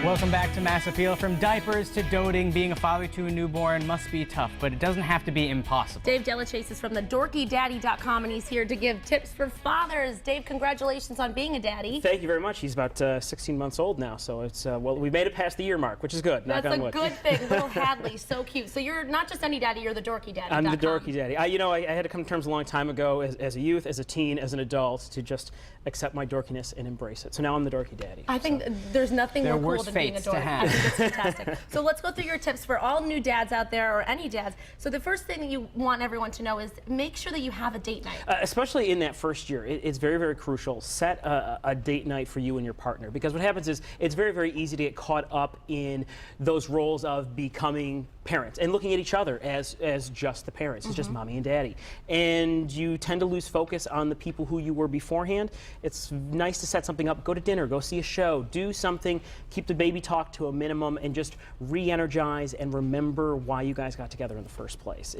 Welcome back to Mass Appeal. From diapers to doting, being a father to a newborn must be tough, but it doesn't have to be impossible. Dave Delachase is from the dorkydaddy.com, and he's here to give tips for fathers. Dave, congratulations on being a daddy. Thank you very much. He's about 16 months old now, so it's well, we made it past the year mark, which is good. That's a good thing. Little Hadley, so cute. So you're not just any daddy, you're the dorky daddy. I'm the dorky daddy. I had to come to terms a long time ago as a youth, as a teen, as an adult, to just accept my dorkiness and embrace it. So now I'm the dorky daddy. I think there's nothing more cool than being a dork. I think it's fantastic. So let's go through your tips for all new dads out there, or any dads. So the first thing that you want everyone to know is make sure that you have a date night. Especially in that first year, it's very, very crucial. Set a date night for you and your partner, because what happens is it's very, very easy to get caught up in those roles of becoming parents and looking at each other as just the parents. It's just mommy and daddy. And you tend to lose focus on the people who you were beforehand. It's nice to set something up, go to dinner, go see a show, do something, keep the baby talk to a minimum, and just re-energize and remember why you guys got together in the first place.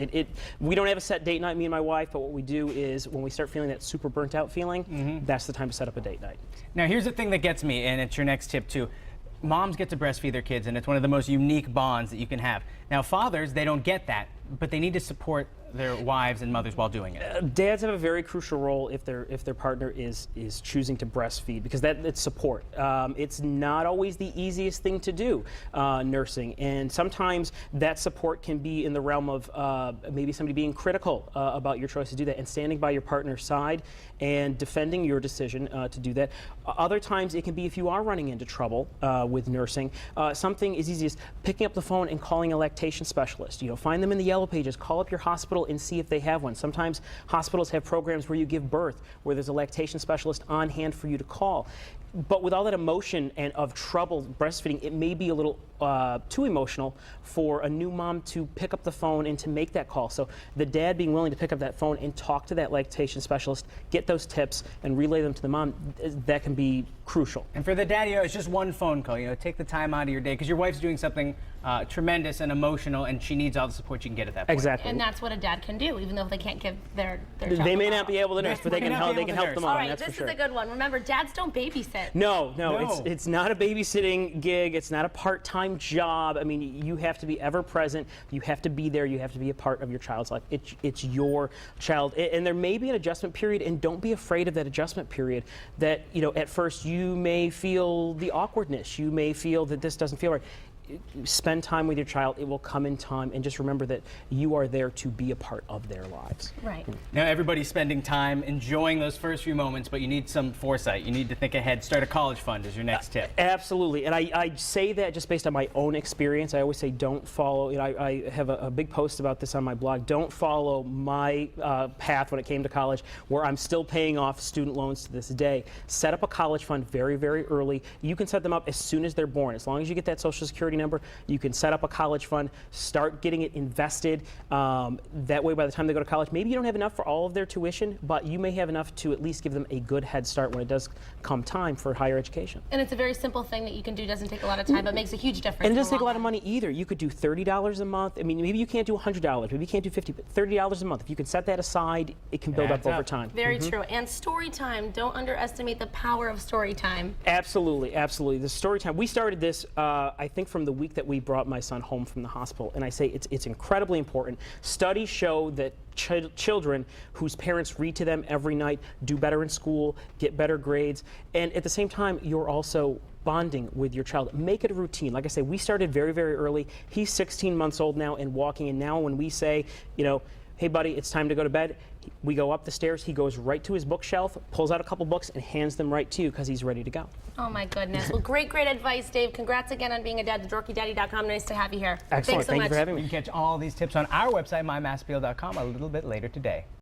We don't have a set date night, me and my wife, but what we do is when we start feeling that super burnt out feeling, that's the time to set up a date night. Now here's the thing that gets me, and it's your next tip too. Moms get to breastfeed their kids, and it's one of the most unique bonds that you can have. Now fathers, they don't get that, but they need to support their wives and mothers while doing it. Dads have a very crucial role if their partner is choosing to breastfeed, because it's support. It's not always the easiest thing to do, nursing, and sometimes that support can be in the realm of maybe somebody being critical about your choice to do that, and standing by your partner's side and defending your decision to do that. Other times it can be if you are running into trouble with nursing, something as easy as picking up the phone and calling a lactation specialist. Find them in the yellow pages, call up your hospital and see if they have one. Sometimes hospitals have programs where you give birth, where there's a lactation specialist on hand for you to call. But with all that emotion and of trouble breastfeeding, it may be a little too emotional for a new mom to pick up the phone and to make that call. So the dad being willing to pick up that phone and talk to that lactation specialist, get those tips and relay them to the mom, that can be crucial. And for the dad, it's just one phone call. Take the time out of your day, because your wife's doing something tremendous and emotional, and she needs all the support you can get at that point. Exactly. And that's what a dad can do, even though they can't give their child They may not be able to nurse, but they can help them All on. right, That's this for sure. is a good one. Remember, dads don't babysit. No. It's not a babysitting gig. It's not a part-time job. I mean, you have to be ever present. You have to be there. You have to be a part of your child's life. It's your child, and there may be an adjustment period, and don't be afraid of that adjustment period. That at first you may feel the awkwardness. You may feel that this doesn't feel right. Spend time with your child. It will come in time, and just remember that you are there to be a part of their lives. Right. Now everybody's spending time enjoying those first few moments, but you need some foresight. You need to think ahead. Start a college fund is your next tip. Absolutely, and I say that just based on my own experience. I always say don't follow, I have a big post about this on my blog. Don't follow my path when it came to college, where I'm still paying off student loans to this day. Set up a college fund very, very early. You can set them up as soon as they're born. As long as you get that Social Security number, you can set up a college fund, start getting it invested. That way, by the time they go to college, maybe you don't have enough for all of their tuition, but you may have enough to at least give them a good head start when it does come time for higher education. And it's a very simple thing that you can do. Doesn't take a lot of time, but makes a huge difference. And it doesn't take a lot of money either. You could do $30 a month. I mean, maybe you can't do $100, maybe you can't do $50, but $30 a month. If you can set that aside, it can build up over time. Very true. And story time. Don't underestimate the power of story time. Absolutely, absolutely. The story time. We started this, I think, from the week that we brought my son home from the hospital, and I say it's incredibly important. Studies show that children whose parents read to them every night do better in school, get better grades, and at the same time, you're also bonding with your child. Make it a routine. Like I say, we started very, very early. He's 16 months old now and walking, and now when we say, hey buddy, it's time to go to bed, we go up the stairs, he goes right to his bookshelf, pulls out a couple books, and hands them right to you because he's ready to go. Oh my goodness. Well, great advice, Dave. Congrats again on being a dad. TheDorkyDaddy.com. Nice to have you here. Excellent. Thanks so much. Thank you for having me. You can catch all these tips on our website, mymassappeal.com, a little bit later today.